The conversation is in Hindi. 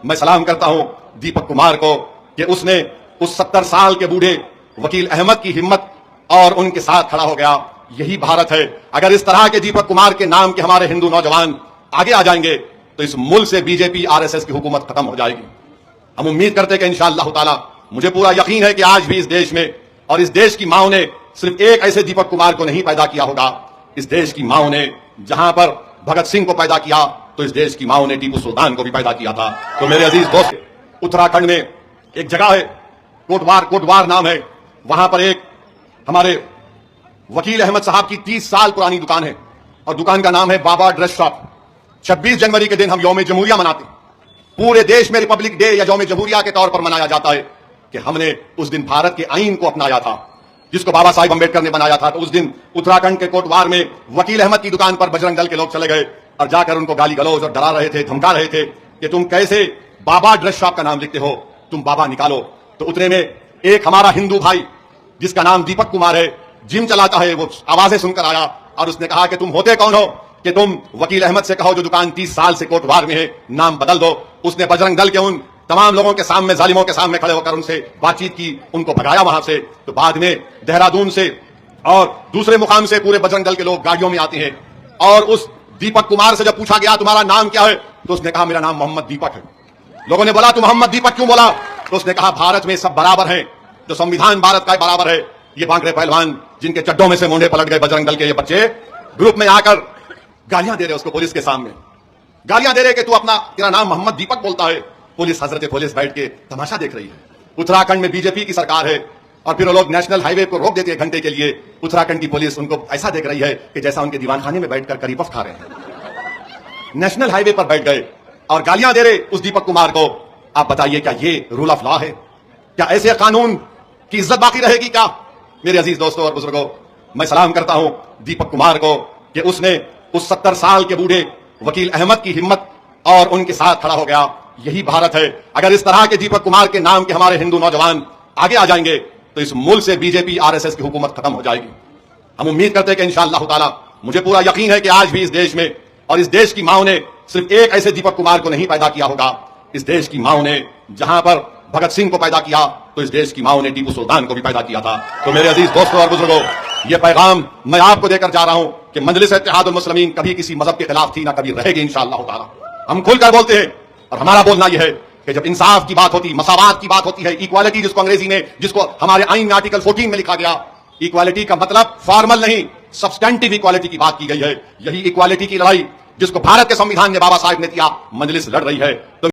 मैं सलाम करता हूं दीपक कुमार को कि उसने उस 70 साल के बूढ़े वकील अहमद की हिम्मत और उनके साथ खड़ा हो गया। यही भारत है। अगर इस तरह के दीपक कुमार के नाम के हमारे हिंदू नौजवान आगे आ जाएंगे तो इस मुल्क से बीजेपी आरएसएस की हुकूमत खत्म हो जाएगी। हम उम्मीद करते हैं कि इंशाअल्लाह ताला, मुझे पूरा यकीन है कि आज भी इस देश में और इस देश की माओ ने सिर्फ एक ऐसे दीपक कुमार को नहीं पैदा किया होगा। इस देश की माओ ने जहां पर भगत सिंह को पैदा किया तो इस देश की माओ ने टीपू सुल्तान को भी पैदा किया था। तो मेरे अजीज दोस्त, उत्तराखंड में एक जगह है, कोटवार नाम है। वहां पर एक हमारे वकील अहमद साहब की 30 साल पुरानी दुकान है और दुकान का नाम है बाबा ड्रेस शॉप। 26 जनवरी के दिन हम यौम जमहूरिया मनाते हैं। पूरे देश में रिपब्लिक डे या यौम जमहूरिया के तौर पर मनाया जाता है कि हमने उस दिन भारत के आईन को अपनाया था जिसको बाबा साहिब अंबेडकर ने बनाया था। तो उस दिन उत्तराखंड के कोटवार में वकील अहमद की दुकान पर बजरंग दल के लोग चले गए और जाकर उनको गाली गलौज और डरा रहे थे, धमका रहे थे कि तुम कैसे बाबा ड्रेस शॉप का नाम लिखते हो, तुम बाबा निकालो। तो उतने में एक हमारा हिंदू भाई जिसका नाम दीपक कुमार है, जिम चलाता है, वो आवाजें सुनकर आया और उसने कहा कि तुम होते कौन हो कि तुम वकील अहमद से कहो जो दुकान 30 साल से कोटवार में है, नाम बदल दो। उसने बजरंग दल के उन तमाम लोगों के सामने, जालिमों के सामने खड़े होकर उनसे बातचीत की, उनको भगाया वहां से। तो बाद में देहरादून से और दूसरे मुकाम से पूरे बजरंग दल के लोग गाड़ियों में आते हैं और उस दीपक कुमार से जब पूछा गया तुम्हारा नाम क्या है तो उसने कहा मेरा नाम मोहम्मद दीपक है। लोगों ने बोला तू मोहम्मद दीपक क्यों बोला? तो उसने कहा भारत में सब बराबर है, जो संविधान भारत का बराबर है। ये बांकड़े पहलवान जिनके चड्डों में से मुंडे पलट गए बजरंग दल के ये बच्चे ग्रुप में आकर गालियां दे रहे उसको, पुलिस के सामने गालियां दे रहे कि तू अपना, तेरा नाम मोहम्मद दीपक बोलता है। पुलिस, हजरत पुलिस बैठ के तमाशा देख रही है। उत्तराखंड में बीजेपी की सरकार है और फिर वो लोग नेशनल हाईवे को रोक देते हैं घंटे के लिए। उत्तराखंड की पुलिस उनको ऐसा देख रही है कि जैसा उनके दीवान खाने में बैठकर करी पफ खा रहे हैं। नेशनल हाईवे पर बैठ गए और गालियां दे रहे उस दीपक कुमार को। आप बताइए क्या ये रूल ऑफ लॉ है? क्या ऐसे कानून की इज्जत बाकी रहेगी क्या? मेरे अजीज दोस्तों और बुजुर्गों, मैं सलाम करता हूं दीपक कुमार को कि उसने उस 70 साल के बूढ़े वकील अहमद की हिम्मत और उनके साथ खड़ा हो गया। यही भारत है। अगर इस तरह के दीपक कुमार के नाम के हमारे हिंदू नौजवान आगे आ जाएंगे तो इस मुल्क से बीजेपी आरएसएस की हुकूमत खत्म हो जाएगी। हम उम्मीद करते हैं कि इंशाअल्लाह ताला, मुझे पूरा यकीन है कि आज भी इस देश में और इस देश की माओ ने सिर्फ एक ऐसे दीपक कुमार को नहीं पैदा किया होगा। इस देश की माओ ने जहां पर भगत सिंह को पैदा किया तो इस देश की माओ ने टीपू सुल्तान को भी पैदा किया था। तो मेरे अजीज दोस्तों और बुजुर्गों, यह पैगाम मैं आपको देकर जा रहा हूं कि मजलिस इत्तेहादुल मुस्लिमीन कभी किसी मजहब के खिलाफ थी ना कभी रहेगी इंशाअल्लाह ताला। हम खुलकर बोलते हैं और हमारा बोलना यह है कि जब इंसाफ की बात होती, मसावात की बात होती है, इक्वालिटी जिसको अंग्रेजी में, जिसको हमारे आईन में आर्टिकल 14 में लिखा गया, इक्वालिटी का मतलब फॉर्मल नहीं, सब्सटेंटिव इक्वालिटी की बात की गई है। यही इक्वालिटी की लड़ाई जिसको भारत के संविधान में बाबा साहब ने किया, मजलिस लड़ रही है। तो